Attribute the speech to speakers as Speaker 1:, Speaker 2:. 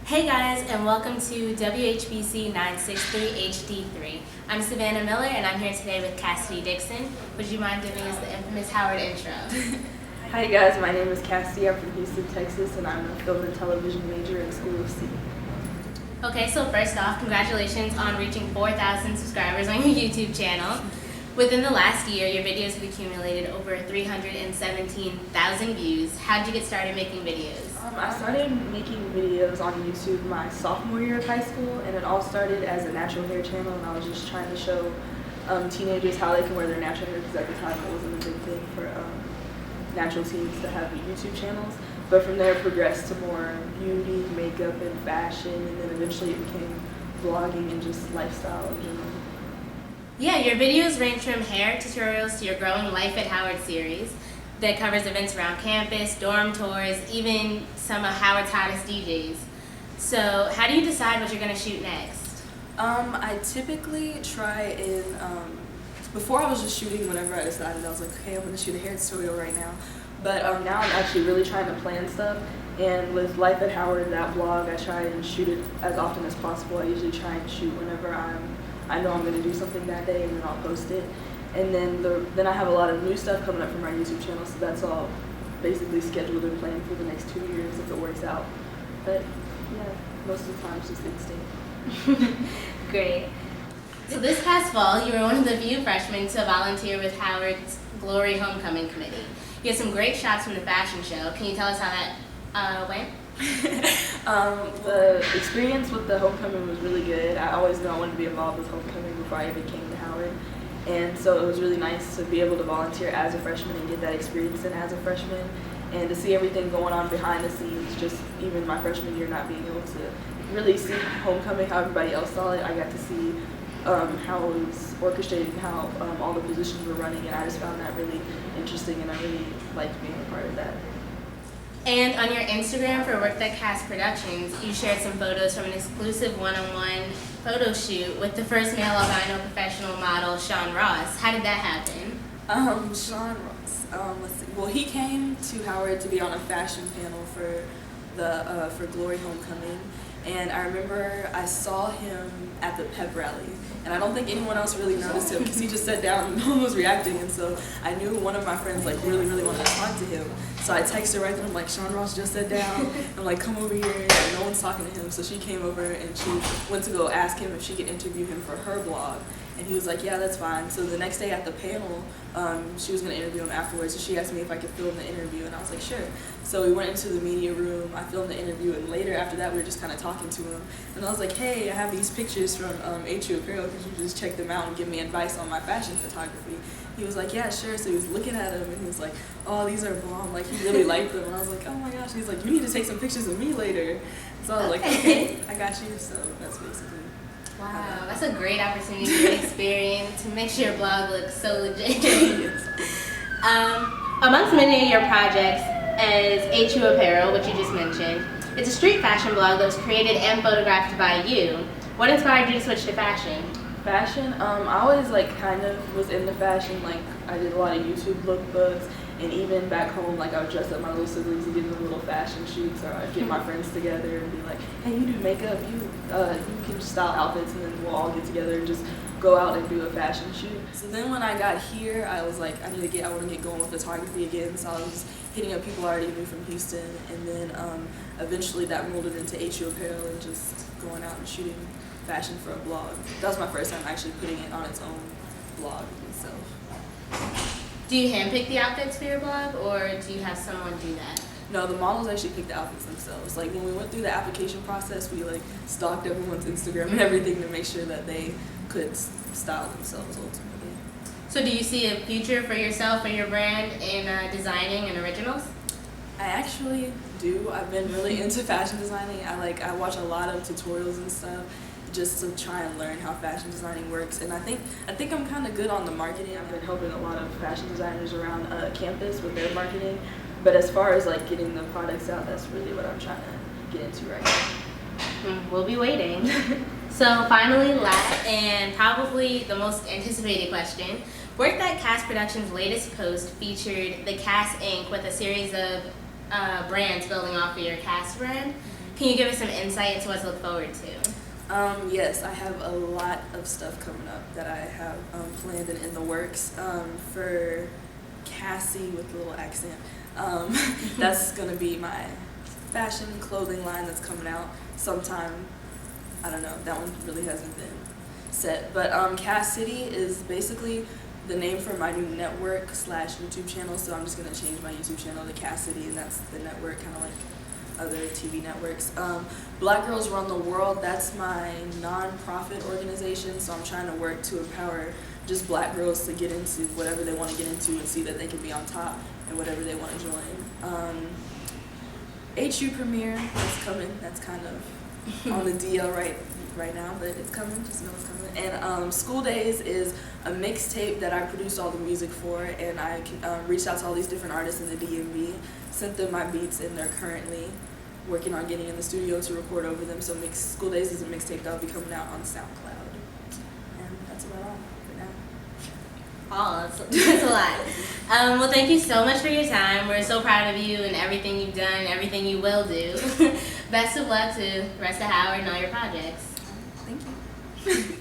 Speaker 1: Hey guys, and welcome to WHBC 963 HD3. I'm Savannah Miller, and I'm here today with Cassidy Dixon. Would you mind giving us the infamous Howard intro?
Speaker 2: Hi guys, my name is Cassidy. I'm from Houston, Texas, and I'm a film and television major in School of C.
Speaker 1: Okay, so first off, congratulations on reaching 4,000 subscribers on your YouTube channel. Within the last year, your videos have accumulated over 317,000 views. How did you get started making videos?
Speaker 2: I started making videos on YouTube my sophomore year of high school, and it all started as a natural hair channel, and I was just trying to show teenagers how they can wear their natural hair, because at the time it wasn't a big thing for natural teens to have YouTube channels. But from there it progressed to more beauty, makeup, and fashion, and then eventually it became vlogging and just lifestyle in general.
Speaker 1: Yeah, your videos range from hair tutorials to your Growing Life at Howard series that covers events around campus, dorm tours, even some of Howard's hottest DJs. So how do you decide what you're going to shoot next?
Speaker 3: I typically try and, before I was just shooting whenever I decided. I was like, okay, I'm going to shoot a hair tutorial right now. But
Speaker 2: now I'm actually really trying to plan stuff, and with Life at Howard, that blog, I try and shoot it as often as possible. I usually try and shoot whenever I know I'm going to do something that day, and then I'll post it. And then I have a lot of new stuff coming up from our YouTube channel, so that's all basically scheduled and planned for the next 2 years if it works out. But yeah, most of the time it's just instinct.
Speaker 1: Great. So this past fall, you were one of the few freshmen to volunteer with Howard's Glory Homecoming Committee. You had some great shots from the fashion show. Can you tell us how that went?
Speaker 2: The experience with the homecoming was really good. I always knew I wanted to be involved with homecoming before I even came to Howard. And so it was really nice to be able to volunteer as a freshman and get that experience in as a freshman, and to see everything going on behind the scenes, just even my freshman year not being able to really see homecoming how everybody else saw it. I got to see how it was orchestrated and how all the positions were running, and I just found that really interesting, and I really liked being a part of that.
Speaker 1: And on your Instagram for Work That Cast Productions, you shared some photos from an exclusive one-on-one photo shoot with the first male albino professional model, Sean Ross. How did that happen?
Speaker 3: Sean Ross. Let's see. Well, he came to Howard to be on a fashion panel for the for Glory Homecoming, and I remember I saw him at the pep rally, and I don't think anyone else really noticed him because he just sat down and no one was reacting, and so I knew one of my friends really wanted to talk to him. So I texted her right then. I'm like, Sean Ross just sat down. I'm like, come over here. And no one's talking to him. So she came over and she went to go ask him if she could interview him for her blog. And he was like, yeah, that's fine. So the next day at the panel, she was going to interview him afterwards. So she asked me if I could film the interview, and I was like, sure. So we went into the media room. I filmed the interview, and later after that, we were just kind of talking to him. And I was like, hey, I have these pictures from HU Apparel. Could you just check them out and give me advice on my fashion photography? He was like, yeah, sure. So he was looking at them, and he was like, oh, these are bomb. Like, he really liked them. And I was like, oh my gosh. He's like, you need to take some pictures of me later. So I was like, okay, I got you. So that's basically.
Speaker 1: Wow, that's a great opportunity to experience, to make sure your blog looks so legit. Amongst many of your projects is HU Apparel, which you just mentioned. It's a street fashion blog that was created and photographed by you. What inspired you to switch to fashion?
Speaker 2: Fashion, I always kind of was into fashion. Like, I did a lot of YouTube lookbooks, and even back home, I would dress up my little siblings and give them little fashion shoots, or I'd get my friends together and be like, hey, you do makeup, you can style outfits, and then we'll all get together and just go out and do a fashion shoot.
Speaker 3: So then when I got here, I was like, I want to get going with photography again. So I was hitting up people I already knew from Houston, and then eventually that molded into HU Apparel and just going out and shooting fashion for a blog. That was my first time actually putting it on its own blog itself.
Speaker 1: Do you handpick the outfits for your blog, or do you have someone do that?
Speaker 3: No, the models actually pick the outfits themselves. Like, when we went through the application process, we stalked everyone's Instagram and everything to make sure that they could style themselves ultimately.
Speaker 1: So do you see a future for yourself and your brand in designing and originals?
Speaker 3: I actually do. I've been really into fashion designing. I watch a lot of tutorials and stuff just to try and learn how fashion designing works, and I think I'm kind of good on the marketing.
Speaker 2: I've been helping a lot of fashion designers around campus with their marketing, but as far as getting the products out, that's really what I'm trying to get into right now.
Speaker 1: We'll be waiting. So finally, last and probably the most anticipated question. Work That Cast Productions' latest post featured the Cast Inc. with a series of brands building off of your Cast brand. Can you give us some insight into what to look forward to?
Speaker 3: Yes, I have a lot of stuff coming up that I have planned and in the works. For Cassie with a little accent, that's going to be my fashion clothing line that's coming out sometime. I don't know, that one really hasn't been set. But Cassidy is basically the name for my new network / YouTube channel, so I'm just going to change my YouTube channel to Cassidy, and that's the network, kind of like other TV networks. Black Girls Run the World, that's my non-profit organization, so I'm trying to work to empower just black girls to get into whatever they want to get into and see that they can be on top and whatever they want to join. HU premiere, that's coming. That's kind of on the DL right now, but it's coming. Just know it's coming. And School Days is a mixtape that I produced all the music for, and I reached out to all these different artists in the DMV, sent them my beats, and they're currently working on getting in the studio to record over them. So School Days is a mixtape that'll be coming out on SoundCloud. And that's about all for now.
Speaker 1: Oh, that's a lot. Well, thank you so much for your time. We're so proud of you and everything you've done, everything you will do. Best of luck to the rest of Howard and all your projects.
Speaker 3: Thank you.